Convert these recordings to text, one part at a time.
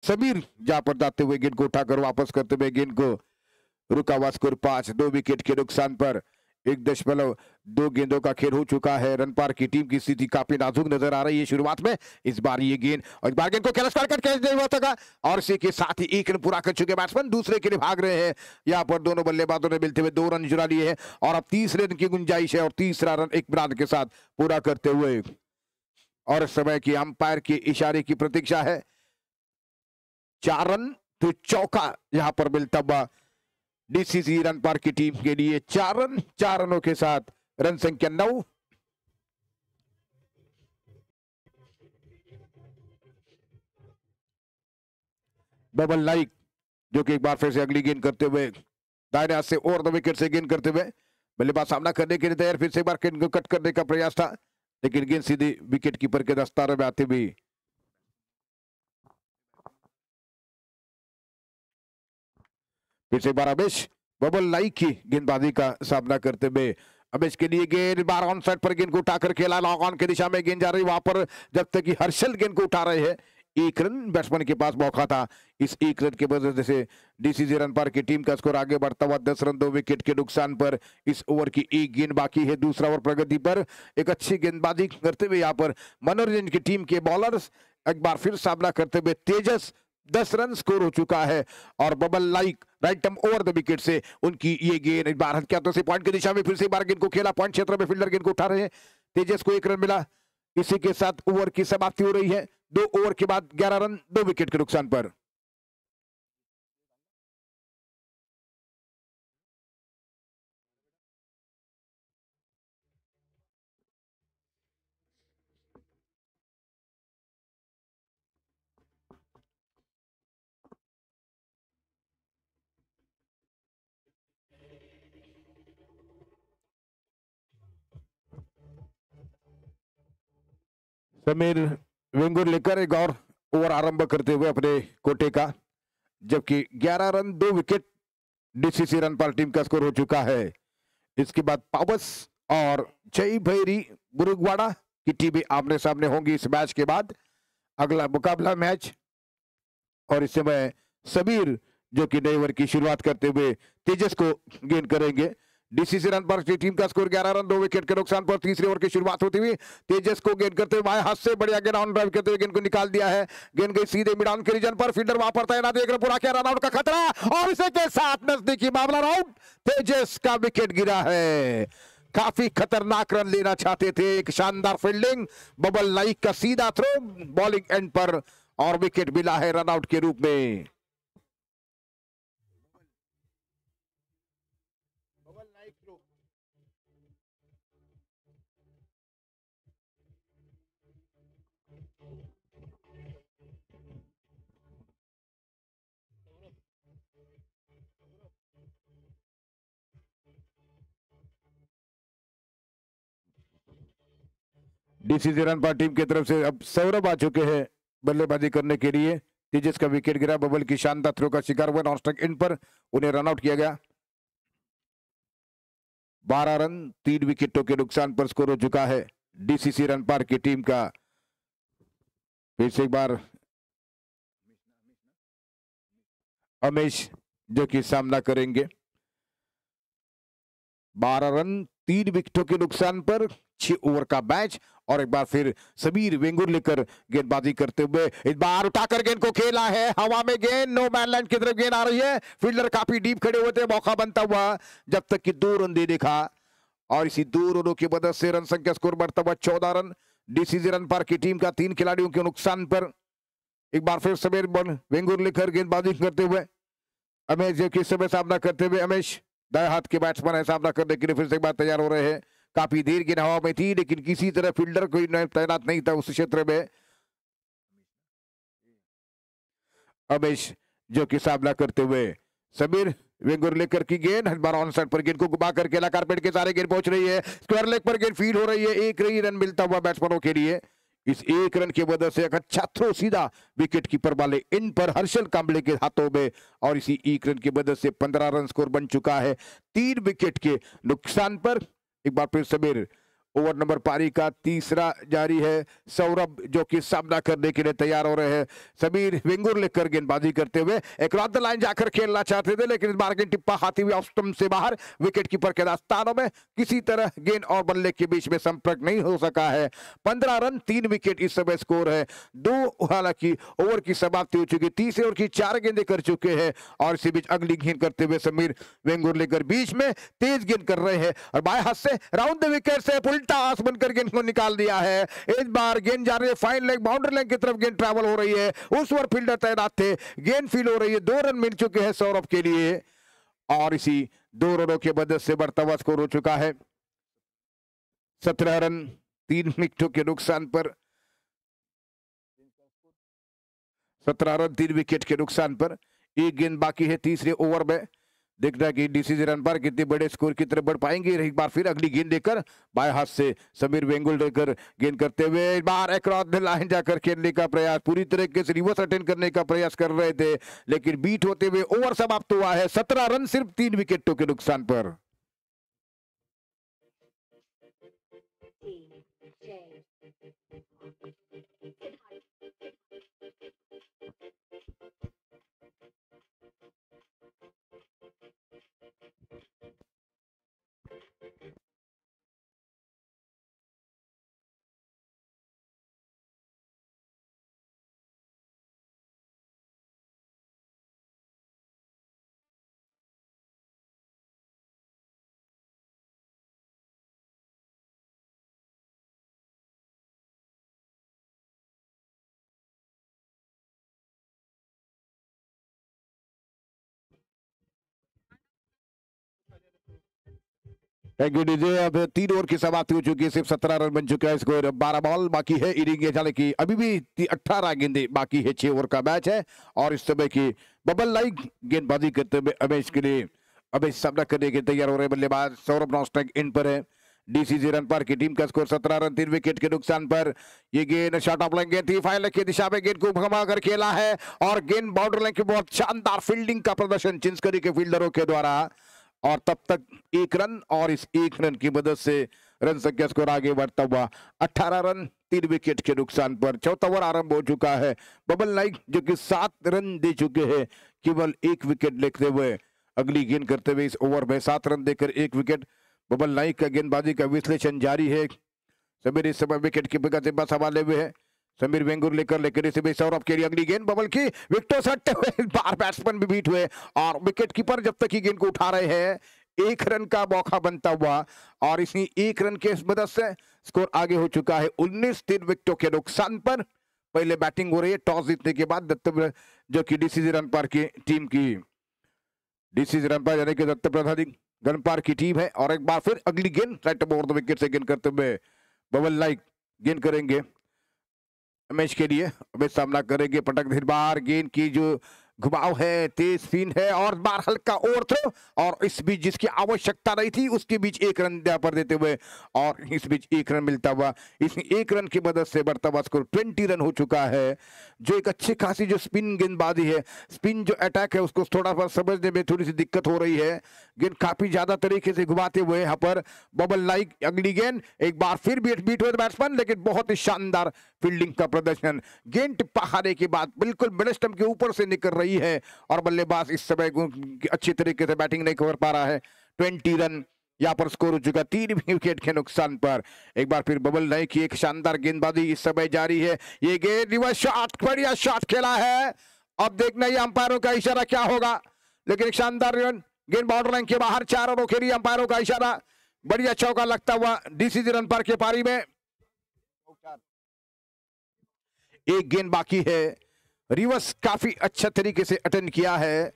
समीर जहां पर जाते हुए गेंद को उठाकर वापस करते हुए गेंद को रुका हुआ स्कोर 5, 2 विकेट के नुकसान पर 1.2 गेंदों का खेल हो चुका है। रन पार की टीम की स्थिति काफी नाजुक नजर आ रही है शुरुआत में। इस बार ये गेंद और इस बार गेंद को कैच नहीं हुआ था और इसी के साथ ही 1 रन पूरा कर चुके बैट्समैन दूसरे के लिए भाग रहे हैं। यहाँ पर दोनों बल्लेबाजों ने मिलते हुए 2 रन जुड़ा लिए हैं और अब 30 रन की गुंजाइश है और तीसरा रन एक ब्रांड के साथ पूरा करते हुए और समय की अंपायर के इशारे की प्रतीक्षा है। 4 रन तो चौका यहां पर मिलता हुआ डीसीसी रन पार की टीम के लिए 4 रन, 4 रनों के साथ रन संख्या 9। बबल नाइक जो कि एक बार फिर से अगली गेंद करते हुए दाहिने हाथ से ओवर द विकेट से गेंद करते हुए बल्लेबाज सामना करने के लिए तैयार। फिर से एक बार गेंद को कट करने का प्रयास था लेकिन गेंद सीधे विकेट कीपर के दस्ताने में आते हुए फिर से एक बार अमेश बबल नाइक की गेंदबाजी का सामना करते हुए अमेश के लिए गेंद बार ऑन साइड पर गेंद को उठाकर खेला, लॉन्ग ऑन की दिशा में गेंद जा रही वहां पर जब तक कि हर्षल गेंद को उठा रहे हैं। 1 रन बैट्समैन के पास मौका था। इस 1 रन के वजह से डीसीसी रन पार की टीम का स्कोर आगे बढ़ता हुआ 10 रन 2 विकेट के नुकसान पर। इस ओवर की 1 गेंद बाकी है। दूसरा ओवर प्रगति पर एक अच्छी गेंदबाजी करते हुए यहाँ पर मनोरंजन की टीम के बॉलर्स एक बार फिर सामना करते हुए तेजस 10 रन स्कोर हो चुका है और bubble Naik right term over the wicket से उनकी ये गेंद एक बार क्या तो से पॉइंट की दिशा में फिर से एक बार गेंद को खेला। पॉइंट क्षेत्र में फील्डर गेंद को उठा रहे हैं। तेजस को 1 रन मिला। इसी के साथ ओवर की समाप्ति हो रही है। 2 ओवर के बाद 11 रन 2 विकेट के नुकसान पर। समीर वेंगुर लेकर एक और ओवर आरंभ करते हुए अपने कोटे का, जबकि 11 रन 2 विकेट डीसीसी रन पार टीम का स्कोर हो चुका है। इसके बाद पावस और जय भैरी बुरुगवाड़ा की टीमें आमने सामने होंगी इस मैच के बाद। अगला मुकाबला मैच और इस समय समीर जो कि नए ओवर की शुरुआत करते हुए तेजस को गेंद करेंगे। डीसीसी रन पर टीम का स्कोर 11 रन 2 विकेट के नुकसान पर। तीसरे ओवर की शुरुआत होती हुई तेजस को गेंद करते हुए बाएं हाथ से बढ़िया गेंद ऑन ड्राइव करते हुए गेंद को निकाल दिया है। गेंद गई सीधे मिड ऑन के रीजन पर। फील्डर वहां पर तैनात, 1 रन पूरा किया, रन आउट का खतरा और इसी के साथ नजदीकी मामला आउट। तेजस का विकेट गिरा है। काफी खतरनाक रन लेना चाहते थे। एक शानदार फील्डिंग, बबल नाइक का सीधा थ्रो बॉलिंग एंड पर और विकेट मिला है रन आउट के रूप में। डीसीसी रन पार टीम की तरफ से अब सौरभ आ चुके हैं बल्लेबाजी करने के लिए। तेजस का विकेट गिरा, बबल की शानदार थ्रो का शिकार हुआ, नॉन स्ट्राइक इन पर उन्हें रन आउट किया गया। 12 रन 3 विकेटों के नुकसान पर स्कोर हो चुका है डीसीसी रन पार की टीम का। फिर से एक बार अमेश जो कि सामना करेंगे। 12 रन 3 विकेटों के नुकसान पर 6 ओवर का मैच और एक बार फिर समीर वेंगुर लेकर गेंदबाजी करते हुए इस बार उठाकर गेंद को खेला है हवा में। गेंद नो मैन लैंड की तरफ गेंद आ रही है। फील्डर काफी डीप खड़े हुए थे, मौका बनता हुआ जब तक कि 2 रन दे देखा और इसी 2 रनों की मदद से रन संख्या स्कोर बढ़ता हुआ 14 रन डीसीसी रन पार की टीम का 3 खिलाड़ियों के नुकसान पर। एक बार फिर समीर वेंगुर लेकर गेंदबाजी करते हुए अमेश जो कि समय सामना करते हुए अमेश दाएं हाथ के बैट्समैन है, सामना करने के लिए फिर से एक बार तैयार हो रहे हैं। काफी देर की हवा में थी लेकिन किसी तरह फील्डर कोई तैनात नहीं था उस क्षेत्र में। अमेश जो कि सामना करते हुए समीर वेंगुर लेकर की गेंद बार ऑन साइड पर गेंद को घुमा कर केला कारपेट के सारे गेंद पहुंच रही है। स्क्वायर लेग पर गेंद फील हो रही है। 1 रन मिलता हुआ बैट्समैनों के लिए। इस 1 रन की वजह से एक अच्छा थ्रो सीधा विकेट कीपर वाले इन पर हर्षल कांबले के हाथों में और इसी 1 रन की वजह से 15 रन स्कोर बन चुका है 3 विकेट के नुकसान पर। एक बार फिर समीर ओवर नंबर पारी का तीसरा जारी है। सौरभ जो कि सामना करने के लिए तैयार हो रहे हैं। समीर वेंगुर लेकर गेंदबाजी करते हुए एक क्रॉस द लाइन जाकर खेलना चाहते थे, लेकिन इस बार गेंद टिप्पा खाती हुई ऑफ स्टंप से बाहर। विकेट कीपर के रास्तानों में किसी तरह गेंद और बल्ले के बीच में संपर्क नहीं हो सका है। 15 रन 3 विकेट इस समय स्कोर है। दो हालांकि ओवर की समाप्ति हो चुकी, तीसरे ओवर की 4 गेंदें कर चुके हैं और इसी बीच अगली गेंद करते हुए समीर वेंगुर लेकर बीच में तेज गेंद कर रहे हैं और बाएं हाथ से राउंड द विकेट से उल्टा आस बनकर गेंद को निकाल दिया है। इस बार गेंद जा रही है फाइन लेग बाउंड्री लाइन की तरफ, गेंद ट्रैवल हो रही है। उस ओवर फील्डर तैनात थे, गेंद फील हो रही है। 2 रन मिल चुके हैं सौरभ के लिए और इसी 2 रनों की मदद से बढ़ता हुआ स्कोर हो चुका है 17 रन 3 विकेटों के नुकसान पर। 17 रन 3 विकेट के नुकसान पर एक गेंद बाकी है तीसरे ओवर में। देखना है कि डीसीसी रन पर कितने बड़े स्कोर की तरफ बढ़ पाएंगे। एक बार फिर अगली गेंद देकर बाएं हाथ से समीर वेंगुल लेकर गेंद करते हुए एक बार अक्रॉस द लाइन जाकर खेलने का प्रयास, पूरी तरीके से रिवर्स अटेंड करने का प्रयास कर रहे थे, लेकिन बीट होते हुए ओवर समाप्त हुआ है 17 रन सिर्फ 3 विकेटों के नुकसान पर। Thank you DJ. अब 3 ओवर की समाप्ति हो चुकी है, सिर्फ 17 रन बन चुका है स्कोर। 12 बॉल बाकी है इनिंग, हालांकि अभी भी 18 गेंदें बाकी है, 6 ओवर का मैच है और इस समय की बबल लाइक गेंदबाजी करते हुए अमेश के लिए अमेश सामना करने के तैयार हो रहे बल्लेबाज सौरभ नॉस्टैक इन पर है। डीसीसी रन पर की टीम का स्कोर 17 रन 3 विकेट के नुकसान पर। ये गेंद शॉर्ट ऑफ लाइन गेंद थी, फाइल की दिशा में गेंद को घुमा कर खेला है और गेंद बाउंड्री लाइन की बहुत शानदार फील्डिंग का प्रदर्शन चिंचकरी के फील्डरों के द्वारा और तब तक 1 रन और इस 1 रन की मदद से रन संख्या स्कोर आगे बढ़ता हुआ 18 रन 3 विकेट के नुकसान पर। चौथा ओवर आरंभ हो चुका है। बबल नाइक जो कि 7 रन दे चुके हैं, केवल 1 विकेट लेते हुए अगली गेंद करते हुए इस ओवर में 7 रन देकर 1 विकेट। बबल नाइक का गेंदबाजी का विश्लेषण जारी है। समीर इस समय विकेट कीपर का जिम्मा संभाले हुए है। समीर वेंगुर लेकर इसे भी सौरभ के लिए अगली गेंद बबल की विकेटों से हटते हुए बार बैट्समैन भी बीट हुए और विकेट कीपर जब तक ही गेंद को उठा रहे हैं 1 रन का मौका बनता हुआ और इसी 1 रन के मदद से स्कोर आगे हो चुका है 19 3 विकेटों के नुकसान पर। पहले बैटिंग हो रही है टॉस जीतने के बाद दत्त जो कि डीसीसी रन पर की टीम की डीसीसी रन पर यानी कि दत्त प्रधानी गनपार की टीम है और एक बार फिर अगली गेंद राइट ओवर द विकेट से गेंद करते हुए बबल लाइक गेंद करेंगे मैच के लिए। अब सामना करेंगे पटक धीर बार गेंद की जो घुमाव है, तेज स्पिन है और बार हल्का ओवर थ्रो और इस बीच जिसकी आवश्यकता नहीं थी उसके बीच 1 रन पर देते हुए और इस बीच 1 रन मिलता हुआ इस 1 रन की मदद से बढ़ता हुआ स्कोर 20 रन हो चुका है। जो एक अच्छी खासी जो स्पिन गेंदबाजी है, स्पिन जो अटैक है उसको थोड़ा सा समझने में थोड़ी सी दिक्कत हो रही है। गेंद काफी ज्यादा तरीके से घुमाते हुए यहाँ पर बबल लाइक अगली गेंद एक बार फिर बीट हुए बैट्समैन, लेकिन बहुत ही शानदार फील्डिंग का प्रदर्शन। गेंद टिप्पा खाने के बाद बिल्कुल मिड स्टंप के ऊपर से निकल रही है और बल्लेबाज इस समय अच्छी तरीके से बैटिंग नहीं कर पा रहा है। 20 रन यहाँ पर स्कोर हो चुका 3 विकेट के नुकसान पर। एक बार फिर बबल नाइक की एक शानदार गेंदबाजी इस समय जारी है। ये गेंद रिवर्स शॉट, बढ़िया शॉट खेला है। अब देखना ये अंपायरों का इशारा क्या होगा, लेकिन एक शानदार रन गेंद बाउंड्री लाइन के बाहर 4 रनों के लिए अंपायरों का इशारा। बढ़िया चौका लगता हुआ डीसीसी रन पर के पारी में। एक गेंद बाकी है, रिवर्स काफी अच्छा तरीके से अटेंड किया है।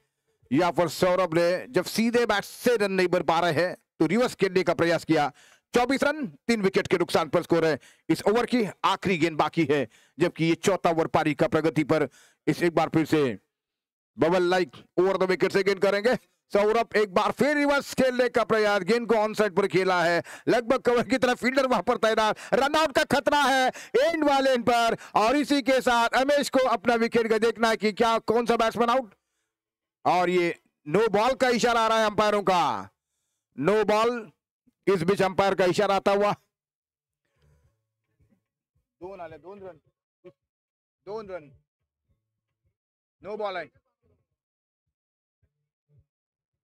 यहाँ पर सौरभ ने जब सीधे बैट से रन नहीं बन पा रहे हैं तो रिवर्स खेलने का प्रयास किया। 24 रन 3 विकेट के नुकसान पर स्कोर है। इस ओवर की आखिरी गेंद बाकी है, जबकि ये चौथा ओवर पारी का प्रगति पर इस एक बार फिर से bubble like over the wicket से गेंद करेंगे। सौरभ एक बार फिर रिवर्स खेलने का प्रयास, गेंद को ऑन साइड पर खेला है, लगभग कवर की तरफ फील्डर वहां पर तैनात, रन आउट का खतरा है एंड वाले एंड पर और इसी के साथ अमेश को अपना विकेट का देखना है कि क्या कौन सा बैट्समैन आउट और ये नो बॉल का इशारा आ रहा है अंपायरों का। नो बॉल, इस बीच अंपायर का इशारा आता हुआ दोन आले, 2 रन, 2 रन, नो बॉल है।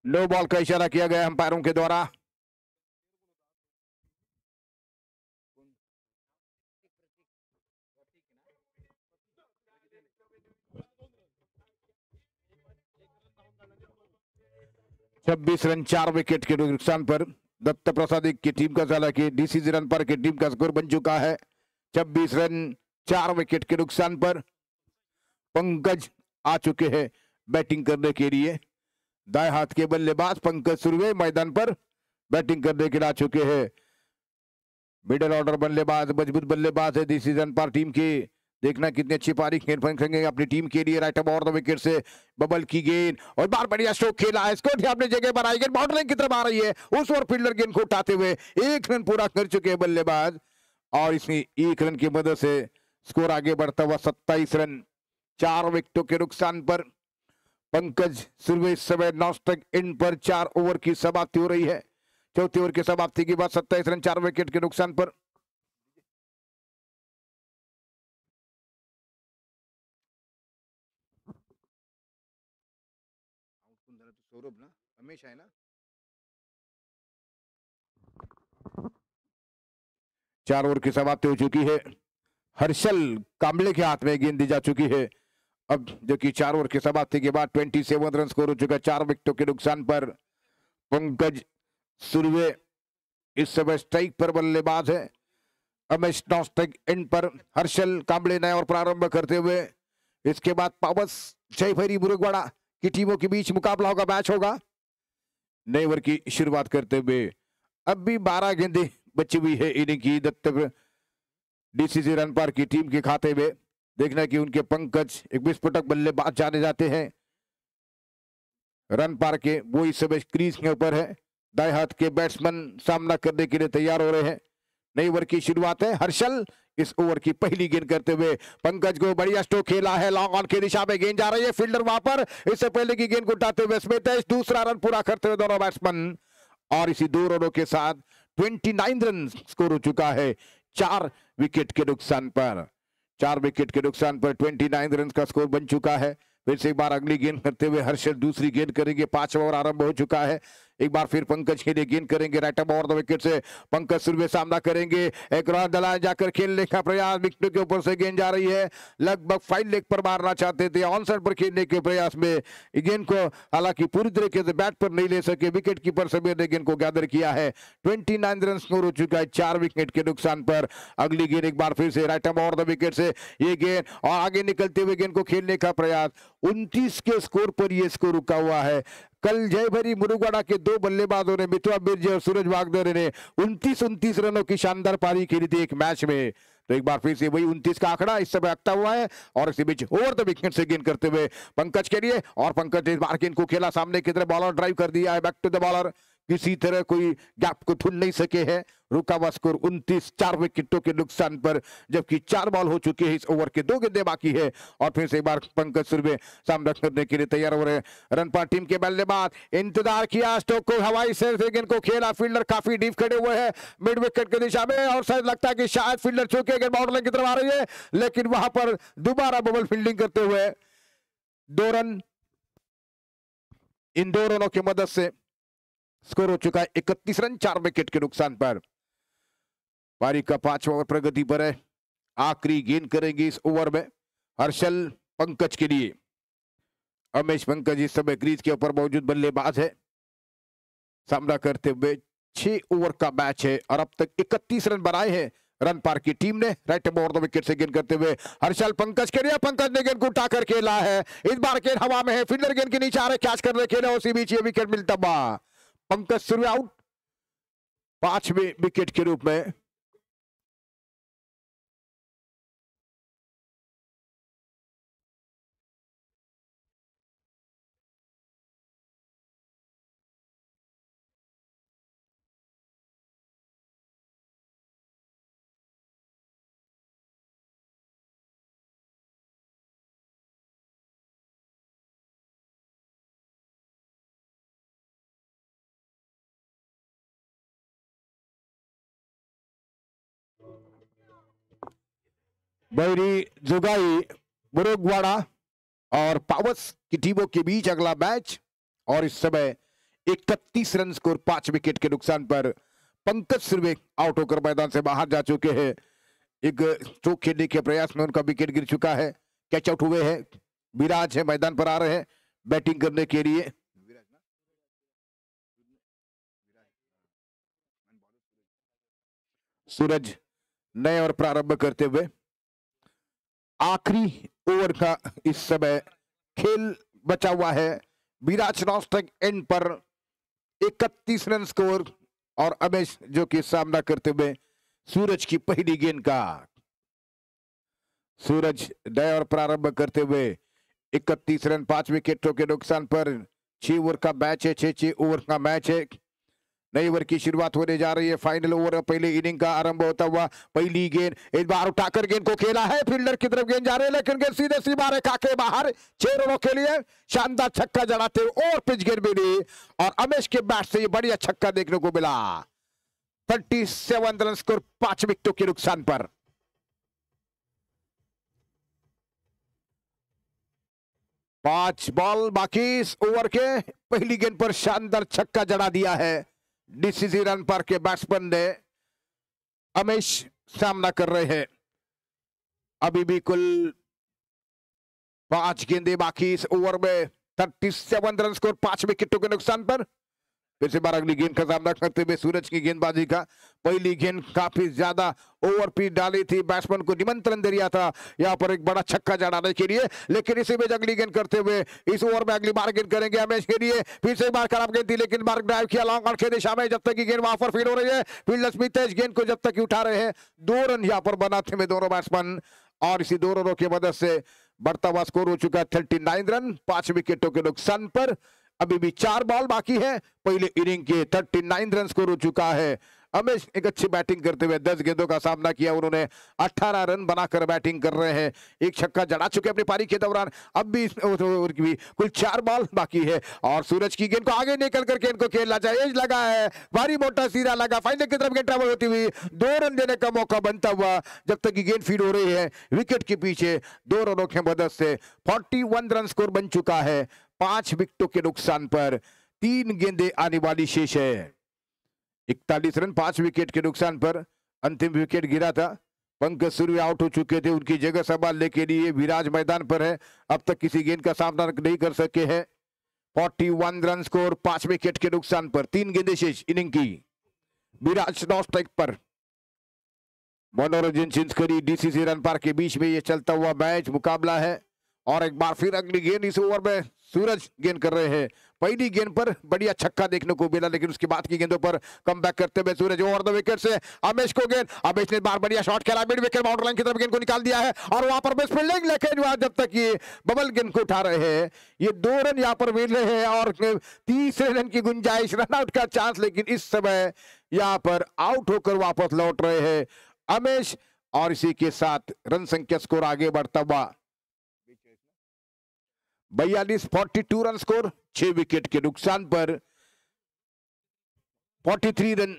नो बॉल का इशारा किया गया अंपायरों के द्वारा। छब्बीस रन 4 विकेट के नुकसान पर दत्त प्रसाद की टीम का, हालांकि डीसीसी रन पर की टीम का स्कोर बन चुका है 26 रन 4 विकेट के नुकसान पर। पंकज आ चुके हैं बैटिंग करने के लिए। दाएं हाथ के बल्लेबाज पंकज सुरवे मैदान पर बैटिंग करने के लिए आ चुके हैं। मिडिल ऑर्डर बल्लेबाज, मजबूत बल्लेबाज है डीसीसी रन पर टीम की। देखना कितनी अच्छी पारी खेलेंगे अपनी टीम के लिए। राइट ओवर द विकेट से बबल की गेंद और बार बढ़िया स्ट्रोक खेला है, इसको अपने जगह पर आई, गेंद बाउंड्री की तरफ आ रही है। उस ओवर फील्डर गेंद को उठाते हुए 1 रन पूरा कर चुके हैं बल्लेबाज, और इसमें 1 रन की मदद से स्कोर आगे बढ़ता हुआ 27 रन 4 विकेटों के नुकसान पर। पंकज सुरवे इस समय नॉस्टक इन पर 4 ओवर की समाप्ति हो रही है। चौथे ओवर की समाप्ति के बाद 27 रन 4 विकेट के नुकसान पर। सौरभ ना हमेशा है ना। 4 ओवर की समाप्ति हो चुकी है। हर्षल कांबले के हाथ में गेंद दी जा चुकी है। अब जो कि 4 ओवर की समाप्ति के बाद 27 रन स्कोर हो चुका है 4 विकेटों के नुकसान पर। पंकज सुरवे इस समय स्ट्राइक पर बल्लेबाज है। अमेश नॉस्टक इन पर हर्षल कांबले नया और प्रारंभ करते हुए। इसके बाद पावस जयभरी मुरुगवाड़ा की टीमों के बीच मुकाबला होगा, मैच होगा। नए ओवर की शुरुआत करते हुए अब भी 12 गेंदें बची हुई है इनिंग की दत्त डीसीसी रन पर की टीम के खाते में। देखना कि उनके पंकज एक विस्फोटक बल्लेबाज जाने जाते हैं रन पार के, वो इस समय क्रीज के ऊपर है। दाएं हाथ के बैट्समैन सामना करने के लिए तैयार हो रहे हैं। नई ओवर की शुरुआत है। हर्षल इस ओवर की पहली गेंद करते हुए पंकज को बढ़िया स्ट्रोक खेला है, लॉन्ग ऑन की दिशा में गेंद जा रही है, फील्डर वहां पर इससे पहले की गेंद को उठाते हुए स्मिथ दूसरा रन पूरा करते हुए दोनों बैट्समैन, और इसी 2 रनों के साथ 29 रन स्कोर हो चुका है 4 विकेट के नुकसान पर। 4 विकेट के नुकसान पर 29 रन का स्कोर बन चुका है। फिर से एक बार अगली गेंद करते हुए हर्षल दूसरी गेंद करेंगे। 5वां ओवर आरंभ हो चुका है। एक बार फिर पंकज के लिए गेंद करेंगे राइट ओवर द विकेट से। पंकज सुरवे सामना करेंगे, एक रन दलान जाकर खेलने का प्रयास, विकेट के ऊपर से गेंद जा रही है, लगभग 5 लेग पर मारना चाहते थे, ऑन साइड पर खेलने के प्रयास में गेंद को हालांकि पूरी तरीके से बैट पर नहीं ले सके, विकेट कीपर समीर ने गेंद को गैदर किया है। 29 रन स्कोर हो चुका है 4 विकेट के नुकसान पर। अगली गेंद एक बार फिर से राइट ओवर द विकेट से ये गेंद और आगे निकलते हुए गेंद को खेलने का प्रयास। 29 के स्कोर पर यह स्कोर रुका हुआ है। कल जयभरी मुरुगवाड़ा के 2 बल्लेबाजों ने, मिथुआ बिरजे और सूरज वागदरे ने 29 रनों की शानदार पारी खेली थी एक मैच में। तो एक बार फिर से वही 29 का आंकड़ा इस समय रखता हुआ है, और इसी बीच ओवर द विकेट से गेंद करते हुए पंकज के लिए, और पंकज ने इस बार गेंद को खेला सामने की तरफ, बॉलर ड्राइव कर दिया है बैक टू द बॉलर, किसी तरह कोई गैप को ढूंढ नहीं सके हैं। रुका हुआ स्कोर 29 4 विकेटों के नुकसान पर, जबकि 4 बॉल हो चुकी है, इस ओवर के 2 गेंदें बाकी है। और फिर से एक बार पंकज सुरवे सामना करने के लिए तैयार हो रहे हैं। रन पर टीम के बल्लेबाज इंतजार किया, स्टोक को हवाई से गेंद को खेला, फील्डर काफी डीप खड़े हुए हैं मिड विकेट की दिशा में, और शायद लगता है कि शायद फील्डर चूके गेंद बाउंड्री की तरफ आ रही है, लेकिन वहां पर दोबारा बबल फील्डिंग करते हुए 2 रन, इन 2 रनों की मदद से स्कोर हो चुका है 31 रन 4 विकेट के नुकसान पर। पारी का 5वां ओवर प्रगति पर है। आखिरी गेंद करेंगे इस ओवर में हर्षल पंकज के लिए। अमेश पंकज इस समय क्रीज के ऊपर मौजूद बल्लेबाज है, सामना करते हुए 6 ओवर का मैच है, और अब तक 31 रन बनाए हैं रन पार की टीम ने। राइट ओवर द विकेट से गेंद करते हुए हर्षल पंकज के लिए, पंकज ने गेंद को उठाकर खेला है, इस बार गेंद हवा में है, फील्डर गेंद के नीचे आ रहे, कैच करने खेला, उसी बीच ये विकेट मिलता हुआ पंकज सुरवे आउट 5वें विकेट के रूप में। बैरी जुगाई बुरुगवाड़ा और पावस की टीमों के बीच अगला मैच। और इस समय 31 रन स्कोर 5 विकेट के नुकसान पर पंकज सुर्वे आउट होकर मैदान से बाहर जा चुके हैं। एक स्ट्रोक खेलने के प्रयास में उनका विकेट गिर चुका है, कैच आउट हुए हैं। विराज है मैदान पर आ रहे हैं बैटिंग करने के लिए। सूरज नए और प्रारंभ करते हुए आखिरी ओवर का इस समय खेल बचा हुआ है। विराज नॉस्टैक एंड पर 31 रन स्कोर और अमेश जो कि सामना करते हुए सूरज की पहली गेंद का। सूरज नए और प्रारंभ करते हुए 31 रन 5 विकेटों के नुकसान पर 6 ओवर का मैच है। 6 ओवर का मैच है। नई ओवर की शुरुआत होने जा रही है। फाइनल ओवर पहले इनिंग का आरंभ होता हुआ पहली गेंद एक बार उठाकर गेंद को खेला है, फील्डर की तरफ गेंद जा रही है लेकिन गेंद सीधे सीमा रेखा के बाहर। 6 रनों के लिए शानदार छक्का जड़ाते और पिच गेंद मिली और अमेश के बैट से ये बढ़िया छक्का देखने को मिला। 37 रन स्कोर 5 विकेटों के नुकसान पर। पांच बॉल बाकी इस ओवर के। पहली गेंद पर शानदार छक्का जड़ा दिया है डीसीसी रन पर के बैट्समैन ने। अमेश सामना कर रहे हैं। अभी भी कुल 5 गेंदें बाकी इस ओवर में। 37 रन स्कोर 5 विकेटों के नुकसान पर। फिर से बार अगली गेंद का सामना करते हुए सूरज की गेंदबाजी का। पहली गेंद काफी ज्यादा ओवर पिच डाली थी, बैट्समैन को निमंत्रण दे दिया था यहां पर एक बड़ा छक्का जड़ाने के लिए, लेकिन इसी में अगली गेंद करते हुए इस ओवर में अगली बार गेंद करेंगे अमेश के लिए। फिर से एक बार खराब गेंद थी लेकिन बार ड्राइव किया लॉन्ग ऑन के दिशा में, जब तक की गेंद वहां पर फील हो रही है। फील्डर स्मिथ इस गेंद को जब तक उठा रहे हैं। 2 रन यहां पर बनाते हुए दोनों बैट्समैन और इसी 2 रनों की मदद से बढ़ता हुआ स्कोर हो चुका है 39 रन 5 विकेटों के नुकसान पर। अभी भी 4 बॉल बाकी है पहले इनिंग के। 39 रन स्कोर हो चुका है। अमेश एक अच्छी बैटिंग करते हुए 10 गेंदों का सामना किया, उन्होंने 18 रन बनाकर बैटिंग कर रहे हैं। एक छक्का जड़ा चुके अपनी पारी के दौरान। अब भी भी कुल 4 बॉल बाकी है और सूरज की गेंद को आगे निकल करके इनको खेलना चाहिए। एज लगा है, भारी मोटा सीधा लगा, फाइनल की तरफ गेंद ट्रैवल होती हुई 2 रन देने का मौका बनता हुआ जब तक की गेंद फीड हो रही है विकेट के पीछे। 2 रनों की मदद से 41 रन स्कोर बन चुका है 5 विकेटों के नुकसान पर। 3 गेंदें आने वाली शेष है। 41 रन 5 विकेट के नुकसान पर अंतिम विकेट गिरा था। पंकज सुर्वे आउट हो चुके थे, उनकी जगह संभालने के लिए विराज मैदान पर है। अब तक किसी गेंद का सामना नहीं कर सके हैं। 41 रन स्कोर 5 विकेट के नुकसान पर। 3 गेंदें शेष इनिंग की। विराज नॉस्टैक पर। मनोरंजन चिंचकरी डीसीसी रन पार्क के बीच में ये चलता हुआ मैच मुकाबला है और एक बार फिर अगली गेंद इस ओवर में सूरज गेंद कर रहे हैं। पहली गेंद पर बढ़िया छक्का देखने को मिला लेकिन उसके बाद की गेंदों पर कम बैक करते हुए सूरज ओवर द विकेट से अमेश को गेंद। अमेश ने बार बढ़िया शॉट खेला, मिड विकेट बाउंड्री लाइन की तरफ गेंद को निकाल दिया है और वहां पर मिस फील्डिंग, लेकिन जब तक ये बबल गेंद को उठा रहे हैं ये 2 रन यहां पर मिल रहे हैं और तीसरे रन की गुंजाइश, रन आउट का चांस, लेकिन इस समय यहां पर आउट होकर वापस लौट रहे हैं अमेश और इसी के साथ रन संख्या स्कोर आगे बढ़ता हुआ 42 रन स्कोर 6 विकेट के नुकसान पर। 43 रन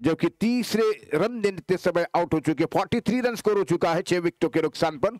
जबकि तीसरे रन देते समय आउट हो चुके। 43 रन स्कोर हो चुका है 6 विकेटों के नुकसान पर।